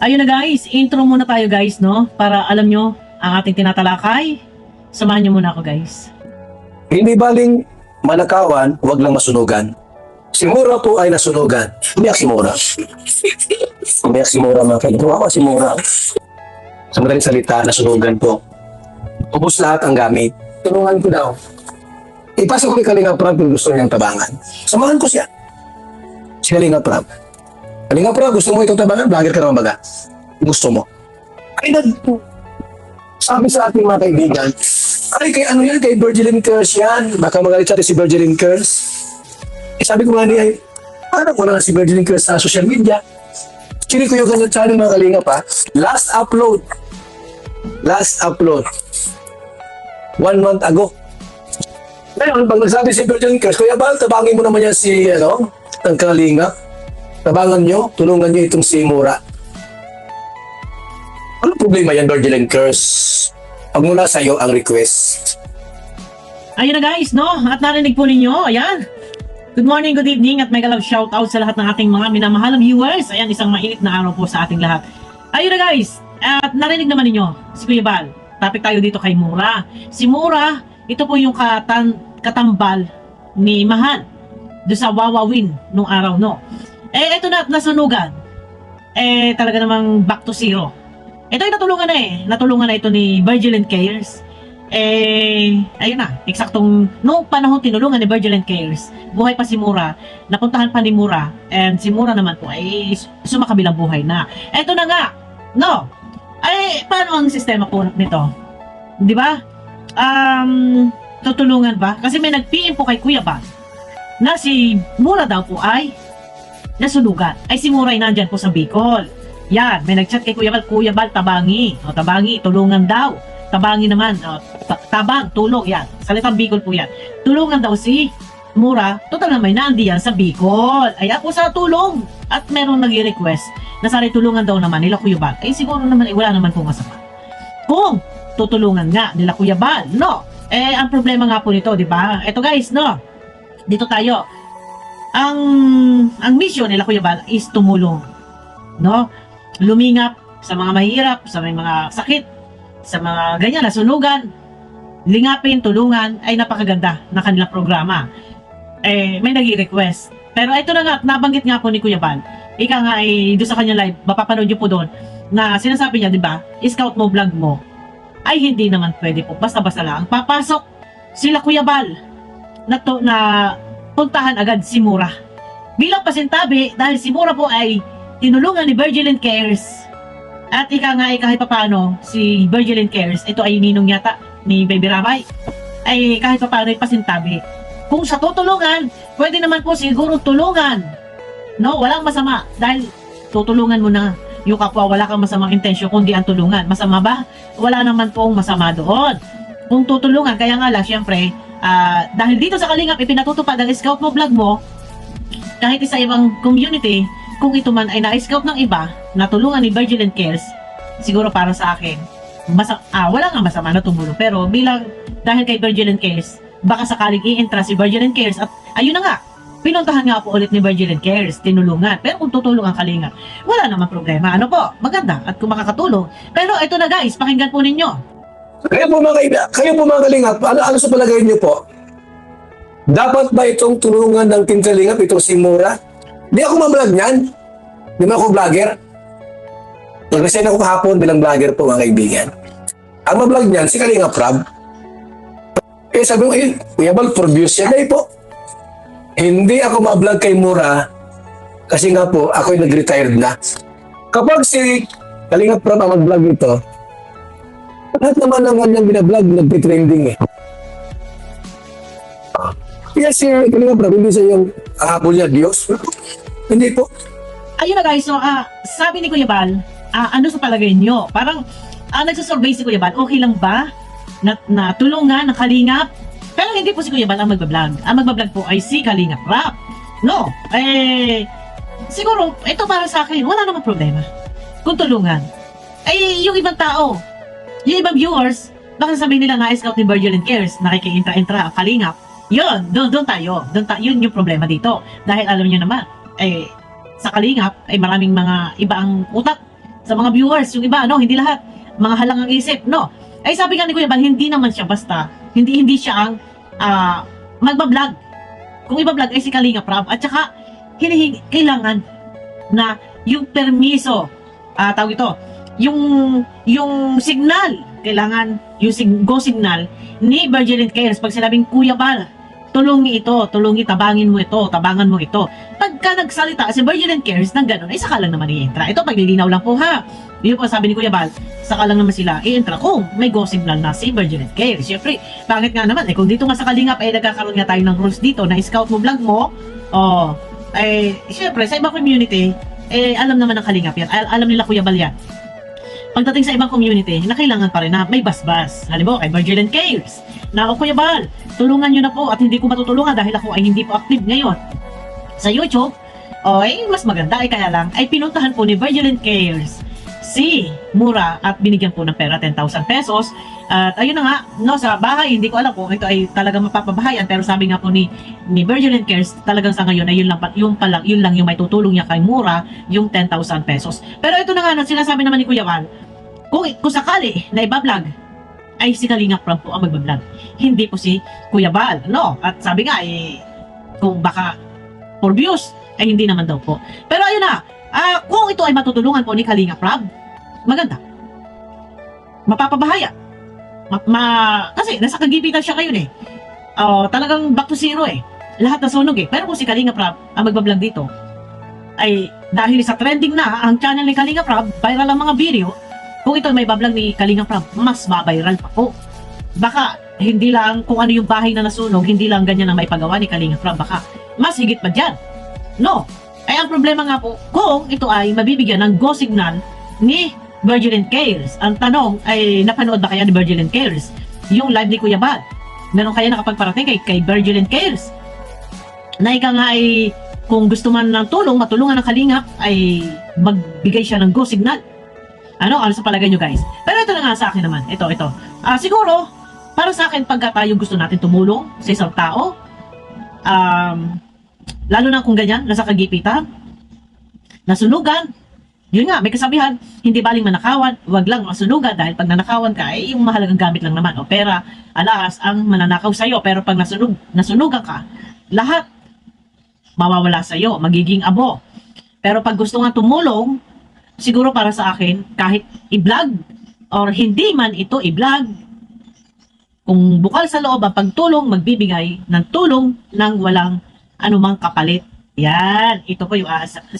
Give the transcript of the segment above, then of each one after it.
Ayun na guys, intro muna tayo guys, no? Para alam nyo ang ating tinatalakay. Samahan nyo muna ako guys. Hindi baling manakawan, huwag lang masunugan. Si Mura po ay nasunugan. Umiyak si Mura. Umiyak si Mura mga kaibigan. Ako si Mura. Sa madaling salita, nasunugan po. Ubus lahat ang gamit. Tulungan ko daw. Ipasok ko kay Kalinga Prab kung gusto niyang tabangan. Samahan ko siya. Si Kalinga Prab. Kalinga Prab, gusto mo itong tabangan? Vlogger ka naman baga. Gusto mo. Ay, sabi sa ating mga kaibigan, ay, kay ano yan? Kay Virgilin Curse yan. Baka magalit sa atin si Virgilin Curse. Eh, sabi ko nga niya, parang wala na si Virgilin Curse sa social media. Chili ko yung kanyang channel mga Kalinga pa. Last upload. 1 month ago. Ngayon, pag nagsabi si Virgilin Curse, Kuya Bal, tabangin mo naman yan si, ang Kalinga. Tabangan nyo, tulungan nyo itong si Mura. Ano problema yan, Virgilin Curse? Pag mula sa'yo ang request. Ayun na guys, no? At narinig po ninyo, ayan. Good morning, good evening, at mega love shoutout sa lahat ng ating mga minamahal na viewers. Ayan, isang mainit na araw po sa ating lahat. Ayun na guys, at narinig naman ninyo, si Kuya Bal. Topic tayo dito kay Mura. Si Mura, ito po yung katambal ni Mahan doon sa Wawawin nung araw, no? Eh, ito na, nasunugan. Eh, talaga namang back to zero. Ito yung natulungan na eh. Natulungan na ito ni Virgilin Cares. Eh, ayun na. Eksaktong, noong panahon tinulungan ni Virgilin Cares, buhay pa si Mura, napuntahan pa ni Mura, and si Mura naman po ay sumakabilang buhay na. Ito na nga. No. Ay, paano ang sistema po nito? Di ba? Tutulungan ba? Kasi may nag-PM po kay Kuya Bal na si Mura daw po ay nasunugan. Ay si Mura ay nandyan po sa Bicol. Yan, may nag-chat kay Kuya Bal, tabangi. O, tabangi, tulungan daw. Tabangi naman, tabang, tulong, yan. Salitang Bicol po yan. Tulungan daw si Mura, total naman nandiyan sa Bicol. Ay ako sa tulong. At merong nag-request na sana tulungan daw naman nila Kuya Bal. Eh siguro naman, wala naman po masama. Kung tutulungan nga nila Kuya Bal, no? Eh, ang problema nga po nito, di ba? Ito guys, no? Dito tayo. Ang mission nila Kuya Bal is tumulong. No? Lumingap sa mga mahirap, sa may mga sakit, sa mga ganyan, nasunugan, lingapin, tulungan, ay napakaganda na kanilang programa. Eh, may nag-request. Pero ito na nga, nabanggit nga po ni Kuya Bal, ika nga ay doon sa kanyang live, mapapanood nyo po doon, na sinasabi niya, di ba, scout mo, vlog mo, ay hindi naman pwede po, basta-basta lang, papasok sila Kuya Bal, na puntahan agad si Mura. Bilang pasintabi, dahil si Mura po ay tinulungan ni Virgilin Cares. At ika nga ay kahit papano, si Virgilin Cares, ito ay ninong yata ni Baby Ramay, ay kahit papano ay pasintabi. Kung sa tutulungan, pwede naman po siguro tulungan. No, walang masama. Dahil tutulungan mo na yung kapwa, wala kang masamang intensyon kundi ang tulungan. Masama ba? Wala naman pong masama doon. Kung tutulungan, kaya nga lang, syempre, dahil dito sa Kalingap, ipinatutupad ang scout mo, vlog mo, kahit sa ibang community, kung ito man ay na-scout ng iba, natulungan ni Virgilin Cares, siguro para sa akin, wala nga masama na tumulong. Pero bilang, dahil kay Virgilin Cares, baka sakaling i-entra si Virgilin Cares at ayun na nga, pinuntahan nga po ulit ni Virgilin Cares, tinulungan. Pero kung tutulong ang Kalinga, wala namang problema. Ano po? Maganda at kung makakatulong. Pero ito na guys, pakinggan po ninyo. Kayo po mga Kalingap, ano sa palagay niyo po? Dapat ba itong tulungan ng Team Kalingap, itong si Mura? Di ako mablog niyan. Di ba ako vlogger? Nag-resign ako kahapon bilang vlogger po mga kaibigan. Ang mablog niyan, si Kalinga Prab. Eh sabi mo, Kuya Bal, for views yan. Ay po. Hindi ako mablog kay Mura kasi nga po, ako'y nag-retired na. Kapag si Kalinga Prab ang mag-vlog ito, lahat naman ng kanyang binablog, nag-trending eh. Yes, si Kalinga Prab, hindi sa yung habol niya, Diyos. Hindi po. Ayun na guys, so sabi ni Kuya Bal, ano sa palagay nyo? Parang nagsasurvey si Kuya Bal, okay lang ba na tulungan ng Kalingap? Pero hindi po si Kuya Bal ang magbablog. Ang magbablog po ay si Kalingap Rap. No, siguro, ito para sa akin, wala namang problema. Kung tulungan. Yung ibang tao, yung ibang viewers, baka sabihin nila nga scout ni Virgilin Cares, nakiki-intra-intra ang Kalingap. Doon tayo. Yun yung problema dito. Dahil alam niyo naman, sa Kalingap ay maraming mga iba ang utak sa mga viewers, yung iba, no, hindi lahat, mga halang ang isip, no. Ay sabi nga ni Kuya Bal, hindi naman siya basta, hindi siya ang magbablog. Kung iba-vlog ay si Kalinga Prab, at saka kailangan na yung permiso, tawag ito, yung signal, kailangan yung go signal ni Virgilin Cares. Pag sinabing Kuya Bal, tabangin mo ito, tabangan mo ito. Pagka nagsalita si Virgilin Cares ng ganun, ay saka lang naman i-entra. Ito, paglilinaw lang po ha. Yun po sabi ni Kuya Bal, saka lang naman sila i-entra kung may go signal na si Virgilin Cares. Siyempre, pangit nga naman, kung dito nga sa Kalingap, ay nagkakaroon nga tayo ng rules dito na scout mo vlog mo, siyempre, sa ibang community, alam naman ng Kalingap yan. Alam nila Kuya Bal yan. Pagdating sa ibang community, na kailangan pa rin na may basbas. Halimbawa, kay Virgilin Cares, na o Kuya Bal, tulungan nyo na po at hindi ko matutulungan dahil ako ay hindi po active ngayon sa YouTube. Mas maganda kaya lang ay pinuntahan po ni Virgilin Cares si Mura at binigyan po ng pera 10,000 pesos. At ayun na nga, no, sa bahay, hindi ko alam kung ito ay talagang mapapabahayan, pero sabi nga po ni Virgilin Cares, talagang sa ngayon ay yun lang yung may tutulong niya kay Mura, yung 10,000 pesos. Pero ito na nga, sinasabi naman ni Kuya Bal, kung sakali na ibablog, ay si Kalinga Prab po ang magbablog. Hindi po si Kuya Bal, no? At sabi nga, kung baka for views, ay hindi naman daw po. Pero ayun na, kung ito ay matutulungan po ni Kalinga Prab, maganda. Mapapabahaya. Kasi nasa kagipitan siya ngayon talagang back to zero lahat nasunog pero kung si Kalinga Prab ang magbablog dito ay dahil sa trending na ang channel ni Kalinga Prab, viral ang mga video, kung ito may bablog ni Kalinga Prab, mas mabiral pa po. Baka hindi lang kung ano yung bahay na nasunog, hindi lang ganyan ang maipagawa ni Kalinga Prab, baka mas higit pa dyan, no? Ay ang problema nga po, kung ito ay mabibigyan ng go signal ni Virgilin Cares. Ang tanong ay, napanood ba kaya ni Virgilin Cares yung live ni Kuya Bal? Meron kaya nakapagparating kay Virgilin Cares? Na ika nga ay, kung gusto man ng tulong, matulungan ng Kalingap, ay magbigay siya ng go signal. Ano sa palagay nyo guys? Pero ito na nga sa akin naman, ito. Siguro, para sa akin, pagka tayo gusto natin tumulong sa isang tao, lalo na kung ganyan, nasa kagipitan, nasunugan, yun nga, may kasabihan, hindi baling manakawan, wag lang masunugan dahil pag nanakawan ka, yung mahalagang gamit lang naman, o pera, alas, ang mananakaw sa'yo, pero pag nasunugan ka, lahat mawawala sa'yo, magiging abo. Pero pag gusto nga tumulong, siguro para sa akin, kahit i-vlog, or hindi man ito i-vlog, kung bukal sa loob ang pagtulong, magbibigay ng tulong ng walang anumang kapalit. Yan, ito po yung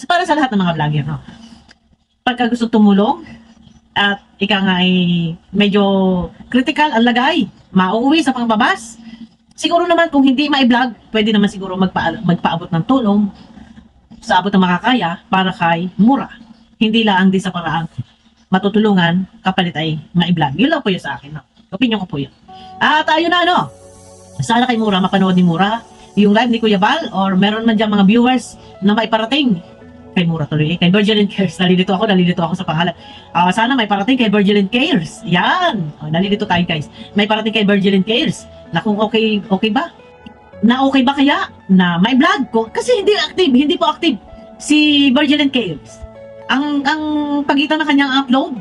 para sa lahat ng mga vlogger, no? Pagka gusto tumulong at ika nga ay medyo critical ang lagay, mauuwi sa pangbabas, siguro naman kung hindi ma-vlog, pwede naman siguro magpaabot ng tulong sa abot ng makakaya para kay Mura. Hindi lang din sa paraang matutulungan kapalit ay ma-vlog. Yun lang po yun sa akin, no? Opinion ko po yun. At ayun na, sana kay Mura, mapanood ni Mura yung live ni Kuya Bal, or meron man diyang mga viewers na maiparating kay Mura tuloy, kay Virgilin Cares. Nalilito ako sa pangalan. Sana may parating kay Virgilin Cares. Yan. Nalilito tayo guys. May parating kay Virgilin Cares. Na kung okay ba? Na okay ba kaya na may vlog ko? Kasi hindi po active si Virgilin Cares. Ang pagitan ng kanyang upload,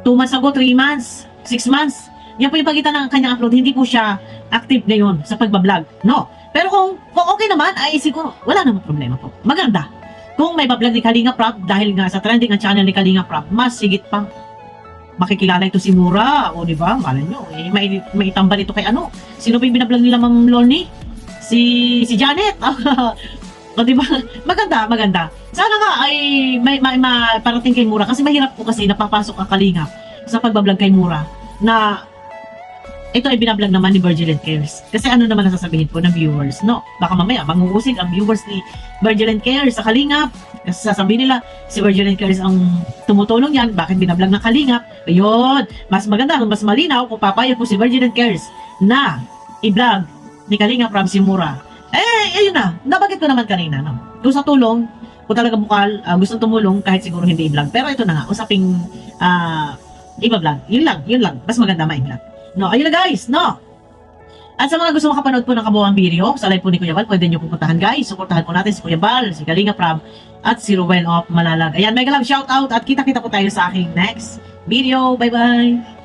2 months ago, 3 months, 6 months, yan po yung pagitan ng kanyang upload. Hindi po siya active ngayon sa pagbablog. No. Pero kung okay naman, ay siguro, wala namang problema po. Maganda. Kung may bablog ni Kalinga Prab, dahil nga sa trending ang channel ni Kalinga Prab, mas sigit pang makikilala ito si Mura. O diba, malay nyo, may tambal ito kay ano. Sino ba yung binablog nila, Ma'am Lorny? Si Janet. O diba, maganda. Sana nga ay may parating kay Mura. Kasi mahirap po kasi napapasok ang Kalinga sa pagbablog kay Mura na ito ay binablog naman ni Virgilin Cares. Kasi ano naman nasasabihin po ng viewers, no? Baka mamaya, manguusig ang viewers ni Virgilin Cares sa Kalingap. Kasi sasabihin nila, si Virgilin Cares ang tumutulong yan, bakit binablog ng Kalingap? Ayun, mas maganda, mas malinaw kung papayag po si Virgilin Cares na i-vlog ni Kalinga Prab si Mura. Ayun na, nabanggit ko naman kanina, no? Kung sa tulong, kung talaga bukal, gustong tumulong, kahit siguro hindi i-vlog. Pero ito na nga, usaping iba-vlog. Yun lang, mas maganda ma-vlog. No, ayun na guys, no. At sa mga gusto makapanood po ng kabuuan video, sa live po ni Kuya Bal, pwede nyo pupuntahan guys. Suportahan po natin si Kuya Bal, si Kalinga Prab, at si Ruben of Malalag. Ayan, mega love shoutout at kita-kita po tayo sa aking next video. Bye-bye!